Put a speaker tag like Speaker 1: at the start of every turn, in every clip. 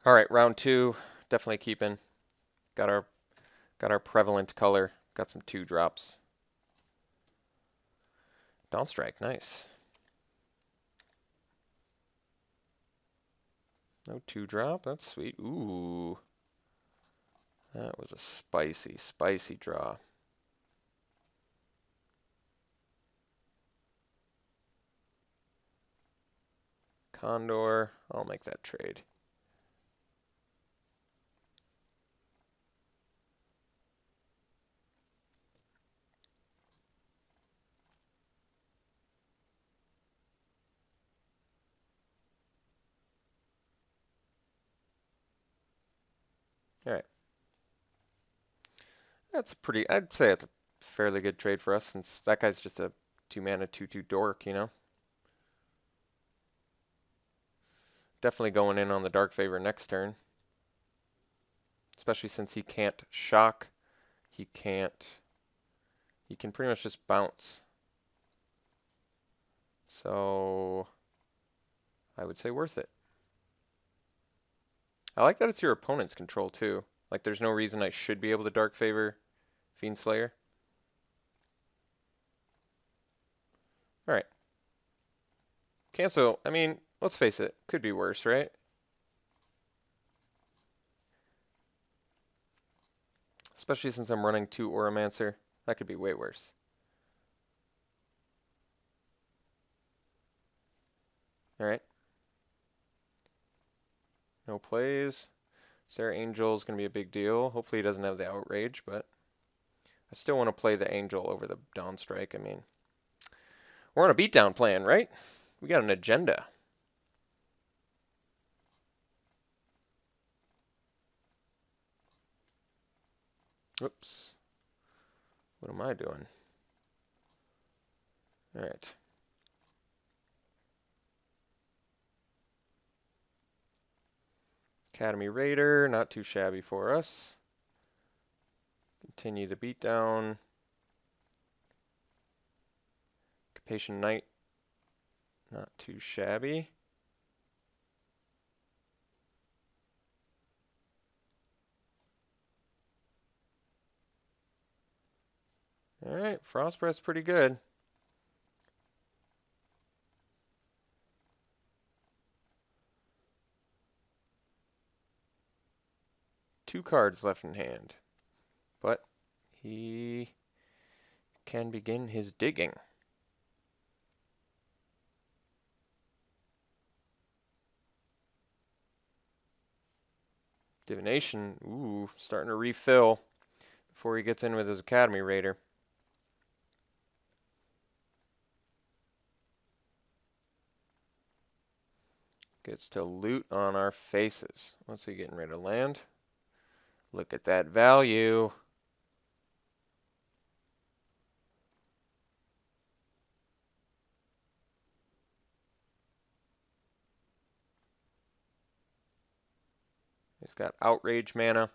Speaker 1: All right, round two, definitely keeping. Got our prevalent color. Got some 2-drops. Dawn Strike, nice. No 2-drop, that's sweet. Ooh, that was a spicy, spicy draw. Condor, I'll make that trade. All right. I'd say it's a fairly good trade for us since that guy's just a 2-mana 2/2 dork, you know? Definitely going in on the Dark Favor next turn. Especially since he can't shock. He can pretty much just bounce. So I would say worth it. I like that it's your opponent's control too. Like there's no reason I should be able to Dark Favor Fiend Slayer. Alright. Cancel, I mean, let's face it, could be worse, right? Especially since I'm running 2 Auramancer. That could be way worse. Alright. No plays. Sarah Angel is going to be a big deal. Hopefully he doesn't have the Outrage, but I still want to play the Angel over the Dawn Strike. I mean, we're on a beatdown plan, right? We got an agenda. Oops. What am I doing? Alright. Academy Raider, not too shabby for us. Continue the beatdown. Capation Knight, not too shabby. Alright, Frost Breath's pretty good. Two cards left in hand. But he can begin his digging. Divination, ooh, starting to refill before he gets in with his Academy Raider. Gets to loot on our faces. What's he getting ready to land? Look at that value. He's got Outrage mana.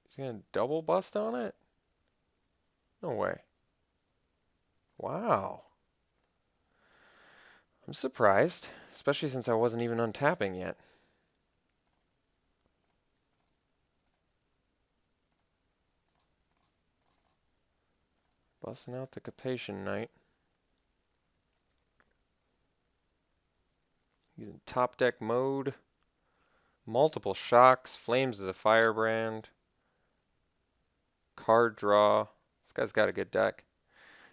Speaker 1: He's going to double bust on it? No way. Wow. I'm surprised, especially since I wasn't even untapping yet. Busting out the Capation Knight. He's in top deck mode. Multiple shocks. Flames is a firebrand. Card draw. This guy's got a good deck.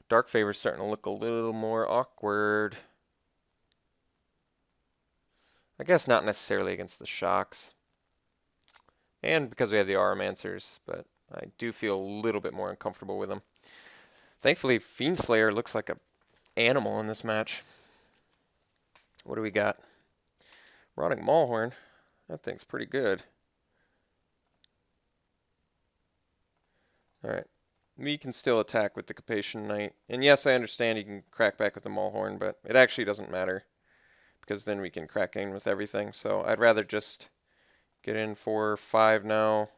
Speaker 1: Dark Favor's starting to look a little more awkward. I guess not necessarily against the shocks. And because we have the Auramancers, but I do feel a little bit more uncomfortable with them. Thankfully, Fiend Slayer looks like an animal in this match. What do we got? Rotting Maulhorn. That thing's pretty good. Alright. We can still attack with the Capation Knight. And yes, I understand you can crack back with the Maulhorn, but it actually doesn't matter. Because then we can crack in with everything. So I'd rather just get in for 5 now.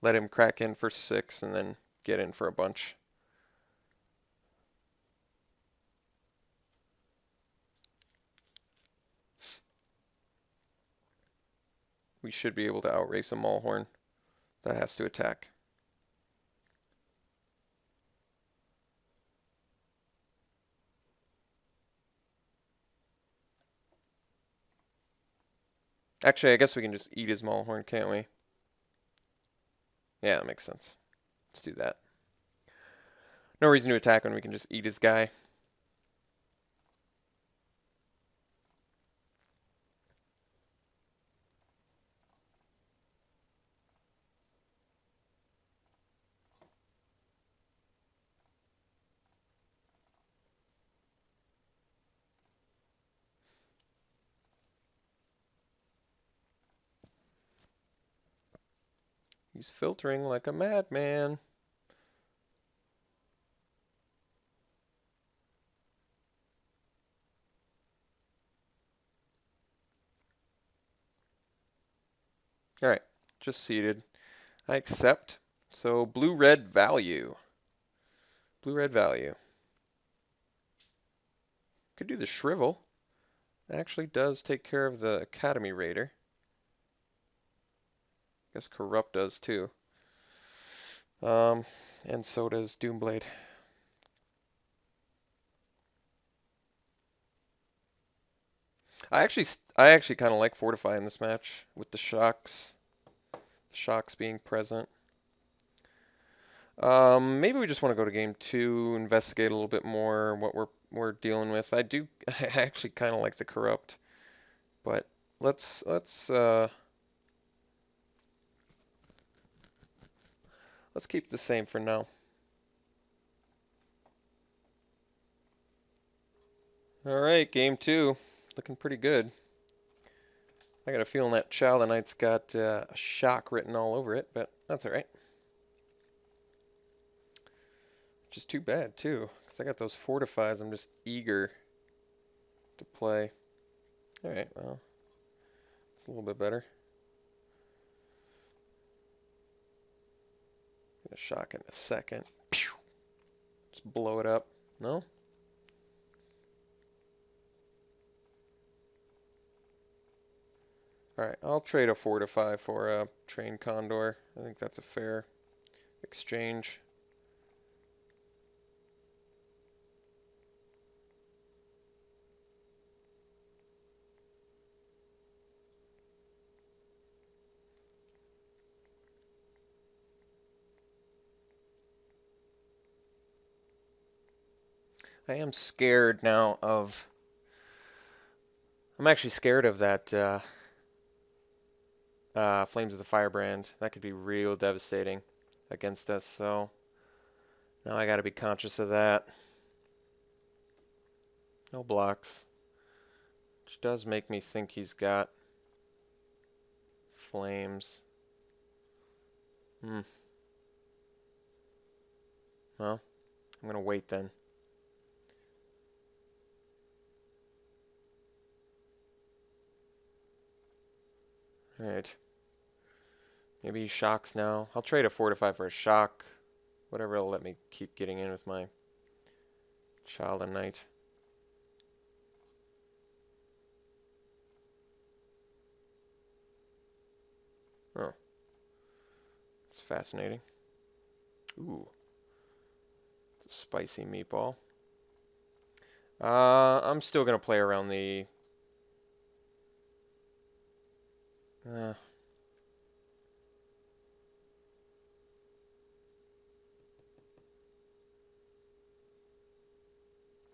Speaker 1: Let him crack in for 6 and then get in for a bunch. we should be able to outrace a Maulhorn that has to attack. Actually, I guess we can just eat his Maulhorn, can't we? Yeah, that makes sense. Let's do that. No reason to attack when we can just eat his guy. He's filtering like a madman. Alright, just seeded. I accept. So blue-red value. Blue-red value. Could do the Shrivel. It actually does take care of the Academy Raider. Guess Corrupt does too. And so does Doomblade. I actually kind of like Fortify in this match with the shocks being present. Maybe we just want to go to game 2, investigate a little bit more what we're dealing with. I actually kind of like the Corrupt, but let's keep it the same for now. All right, game 2, looking pretty good. I got a feeling that Child of Night's got a shock written all over it, but that's all right. Which is too bad, too, because I got those Fortifies I'm just eager to play. All right, well, it's a little bit better. Gonna shock in a second. Pew! Just blow it up. No? Alright, I'll trade a Fortify for a Trained Condor. I think that's a fair exchange. I am scared now of... I'm actually scared of that Flames of the Firebrand. That could be real devastating against us, so now I gotta be conscious of that. No blocks. Which does make me think he's got Flames. Well, I'm gonna wait then. Alright. Maybe he shocks now. I'll trade a Fortify for a shock. Whatever will let me keep getting in with my Child of Night. Oh. It's fascinating. Ooh. It's a spicy meatball. I'm still going to play around the...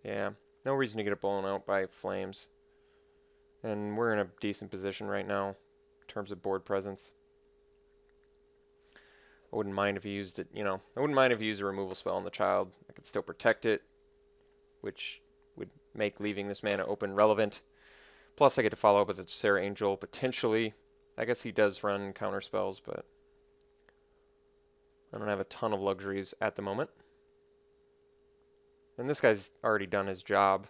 Speaker 1: Yeah, no reason to get it blown out by Flames. And we're in a decent position right now in terms of board presence. I wouldn't mind if he used it, I wouldn't mind if he used a removal spell on the Child. I could still protect it, which would make leaving this mana open relevant. Plus, I get to follow up with a Serra Angel, potentially. I guess he does run counter spells, but I don't have a ton of luxuries at the moment. And this guy's already done his job.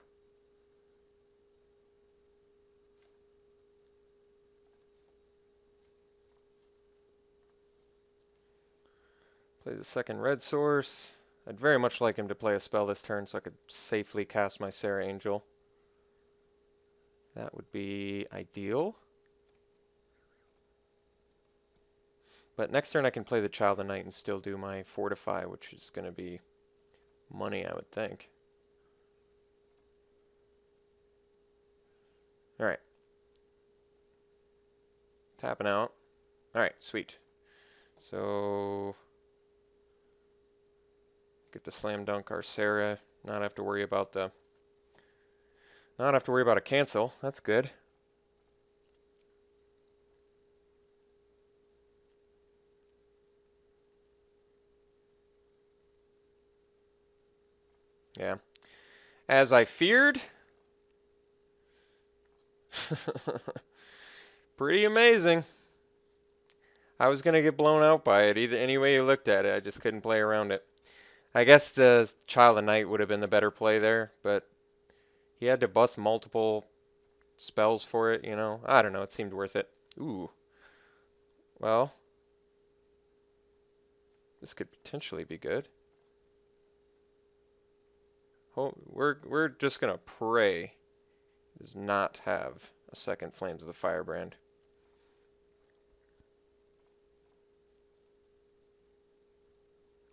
Speaker 1: Plays a second red source. I'd very much like him to play a spell this turn so I could safely cast my Serra Angel. That would be ideal. But next turn I can play the Child of Night and still do my Fortify, which is going to be money, I would think. Alright. Tapping out. Alright, sweet. So get to slam dunk our Sarah. Not have to worry about a cancel. That's good. Yeah. As I feared. Pretty amazing. I was going to get blown out by it any way you looked at it. I just couldn't play around it. I guess the Child of Night would have been the better play there, but he had to bust multiple spells for it, you know. I don't know. It seemed worth it. Ooh. Well, this could potentially be good. Oh, we're just going to pray he does not have a second Flames of the Firebrand.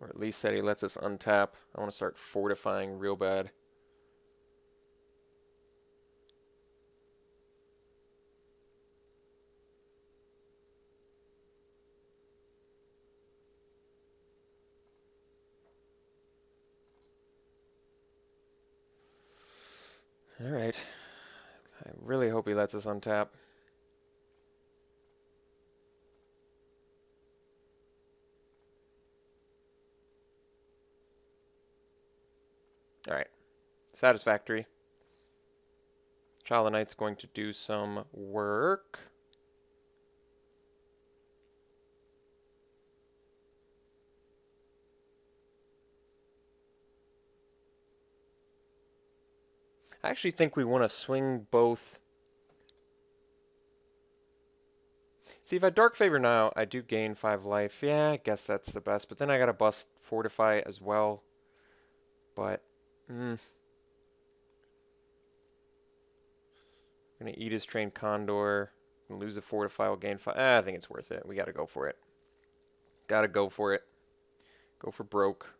Speaker 1: Or at least that he lets us untap. I want to start fortifying real bad. Alright. I really hope he lets us untap. Alright. Satisfactory. Child of Night's going to do some work. I actually think we want to swing both. See, if I Dark Favor now, I do gain 5 life. Yeah, I guess that's the best. But then I got to bust Fortify as well. But, I'm going to eat his Trained Condor. Lose a Fortify, will gain 5. I think it's worth it. We got to go for it. Got to go for it. Go for broke.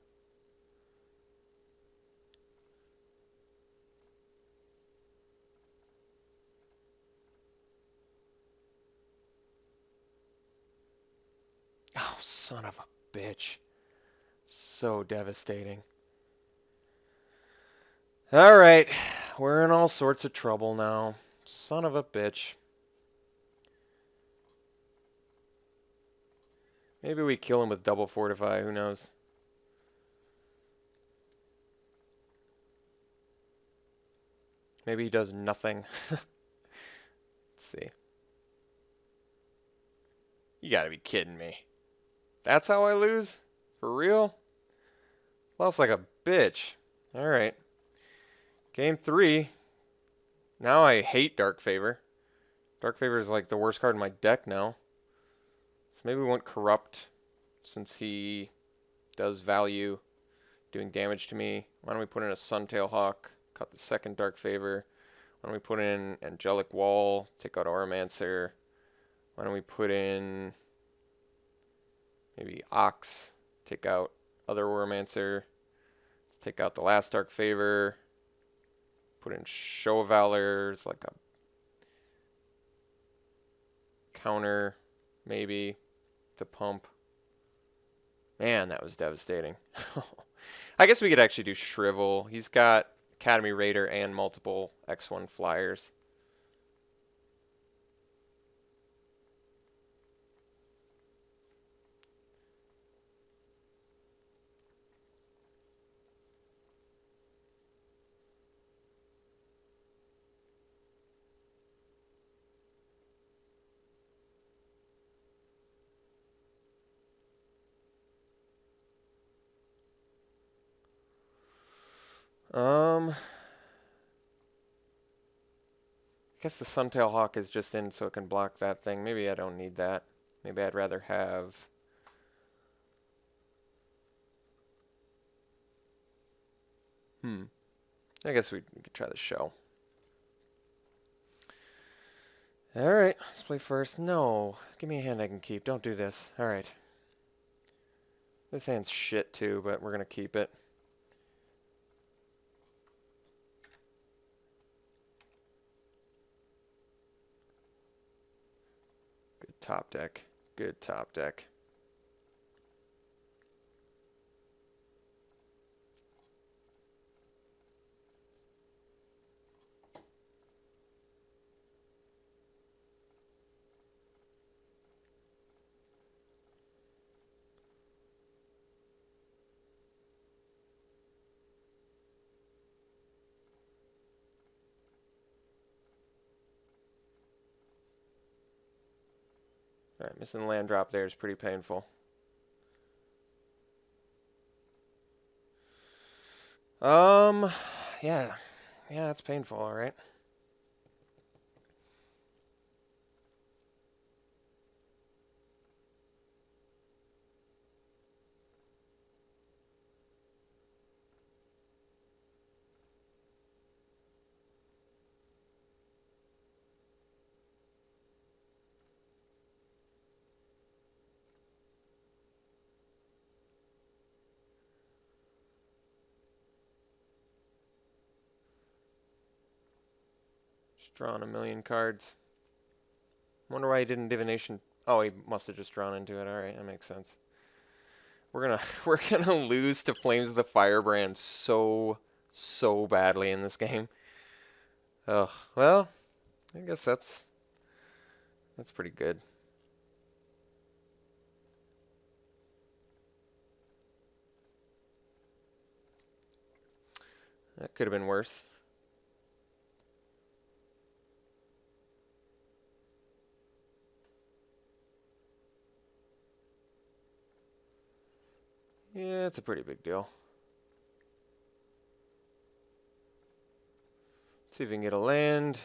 Speaker 1: Oh, son of a bitch. So devastating. Alright. We're in all sorts of trouble now. Son of a bitch. Maybe we kill him with double Fortify. Who knows? Maybe he does nothing. Let's see. You gotta be kidding me. That's how I lose? For real? Lost like a bitch. Alright. Game 3. Now I hate Dark Favor. Dark Favor is like the worst card in my deck now. So maybe we want Corrupt, since he does value doing damage to me. Why don't we put in a Suntail Hawk, cut the second Dark Favor. Why don't we put in Angelic Wall, take out Auramancer. Why don't we put in maybe Ox, take out other Auramancer. Let's take out the last Dark Favor. Put in Show of Valor, it's like a counter, maybe, to pump. Man, that was devastating. I guess we could actually do Shrivel. He's got Academy Raider and multiple X1 flyers. I guess the Suntail Hawk is just in so it can block that thing. Maybe I don't need that. Maybe I'd rather have... I guess we could try the Show. Alright, let's play first. No. Give me a hand I can keep. Don't do this. Alright. This hand's shit too, but we're going to keep it. Good top deck. Good top deck. Alright, missing the land drop there is pretty painful. Yeah. Yeah, it's painful, alright. Just drawing a million cards. Wonder why he didn't divination. Oh, he must have just drawn into it. Alright, that makes sense. We're gonna lose to Flames of the Firebrand so badly in this game. Ugh. Well, I guess that's pretty good. That could have been worse. Yeah, it's a pretty big deal. Let's see if we can get a land.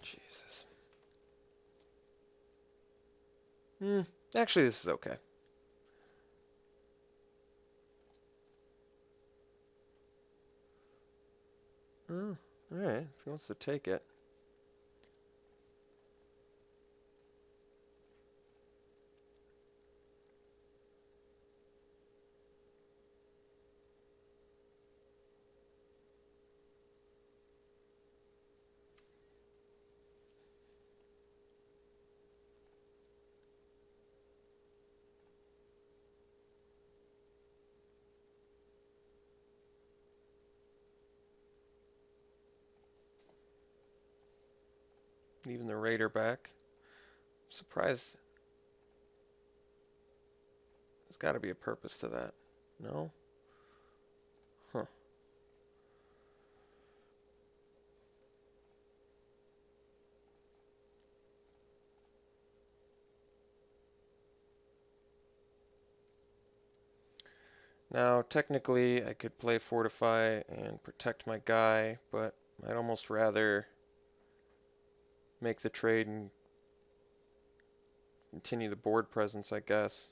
Speaker 1: Jesus. Actually, this is okay. Oh, alright, if he wants to take it. Leaving the Raider back. I'm surprised. There's got to be a purpose to that. No? Huh. Now, technically, I could play Fortify and protect my guy, but I'd almost rather make the trade and continue the board presence, I guess.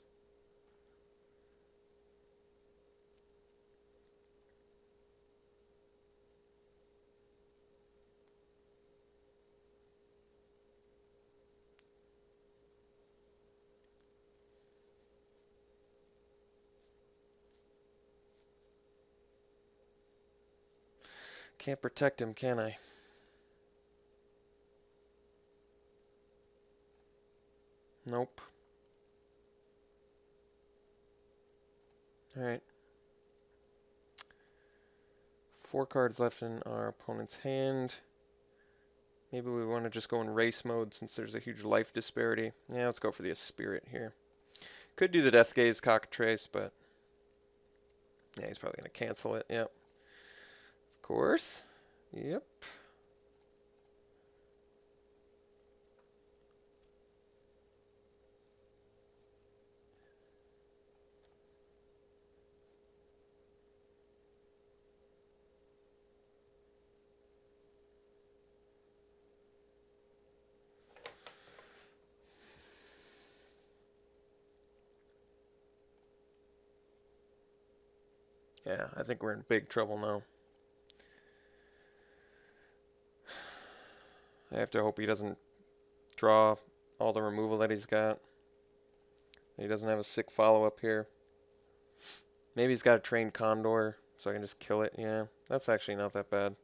Speaker 1: Can't protect him, can I? Nope. Alright. 4 cards left in our opponent's hand. Maybe we want to just go in race mode since there's a huge life disparity. Yeah, let's go for the Spirit here. Could do the Death Gaze Cockatrice, but yeah, he's probably going to cancel it. Yep. Of course. Yep. Yeah, I think we're in big trouble now. I have to hope he doesn't draw all the removal that he's got. He doesn't have a sick follow-up here. Maybe he's got a trained condor, so I can just kill it. Yeah, that's actually not that bad.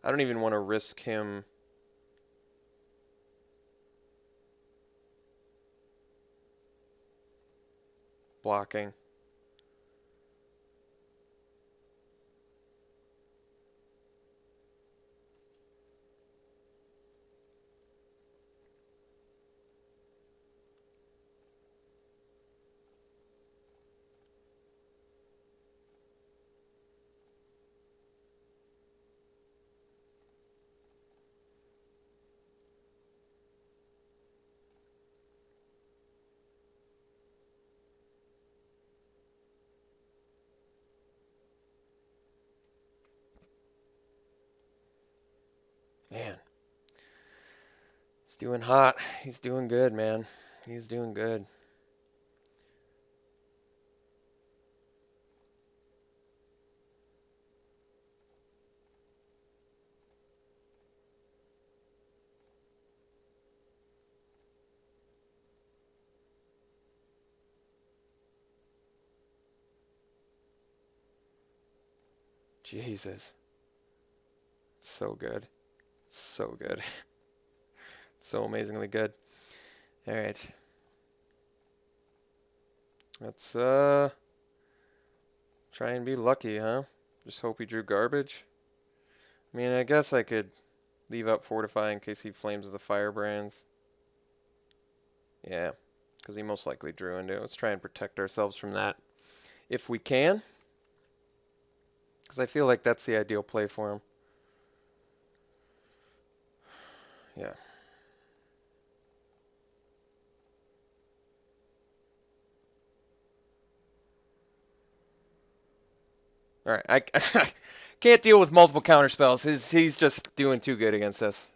Speaker 1: I don't even want to risk him blocking. Man, he's doing hot. He's doing good, man. He's doing good. Jesus. So good. So good. So amazingly good. All right. Let's try and be lucky, huh? Just hope he drew garbage. I mean, I guess I could leave up Fortify in case he flames the firebrands. Yeah, because he most likely drew into it. Let's try and protect ourselves from that if we can. Because I feel like that's the ideal play for him. Yeah. All right. I can't deal with multiple counterspells. He's just doing too good against us.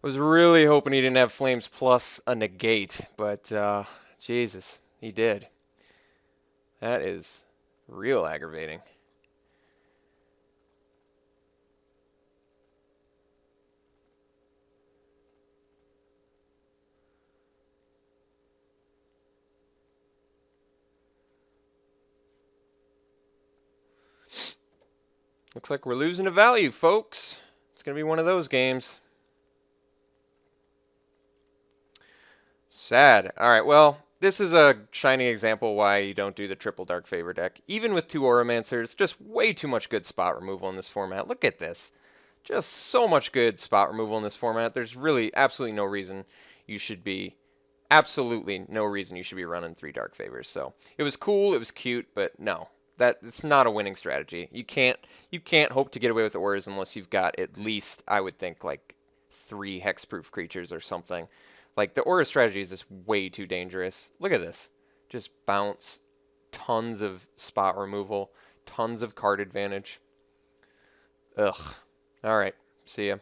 Speaker 1: I was really hoping he didn't have Flames plus a negate, but Jesus, he did. That is real aggravating. Looks like we're losing a value, folks. It's going to be one of those games. Sad. All right, well, this is a shining example why you don't do the triple Dark Favor deck. Even with 2 Auramancers, just way too much good spot removal in this format. Look at this. Just so much good spot removal in this format. There's really absolutely no reason you should be running 3 Dark Favors. So it was cool, it was cute, but no. It's not a winning strategy. You can't hope to get away with Auras unless you've got at least, I would think, like 3 hexproof creatures or something. Like, the Aura strategy is just way too dangerous. Look at this. Just bounce. Tons of spot removal. Tons of card advantage. Ugh. Alright. See ya.